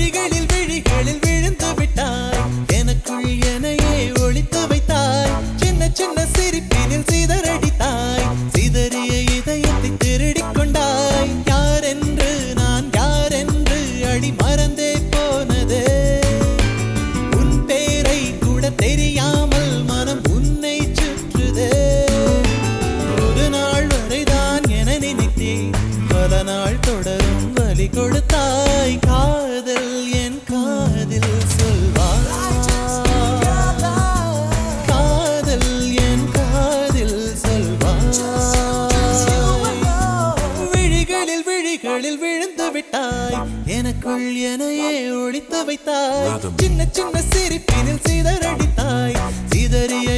விழிகளில் விழுந்து விட்டாய் எனக்குள் எனையே ஒளித்து வைத்தாய் சின்ன சின்ன சிரிப்பினில் சிதறடித்தாய் சிதறிய இதயத்தை திருடிக் கொண்டாய் யாரென்று நான் யாரென்று அடி மறந்தே போனதே உன் பேரை கூட தெரியாமல் மனம் உன்னை சுற்றுதே ஒரு நாள் வரைதான் என நினைத்தேன் பல நாள் தொடரும் வலி கொடுத்தாய் காதல் என் காதில் சொல்வாய் காதல் என் காதில் சொல்வாய் விழிகளில் விழுந்து விட்டாய் எனக்குள் எனையே ஒளித்து வைத்தாய் சின்ன சின்ன சிரிப்பினில் சிதறடித்தாய் சிதறிய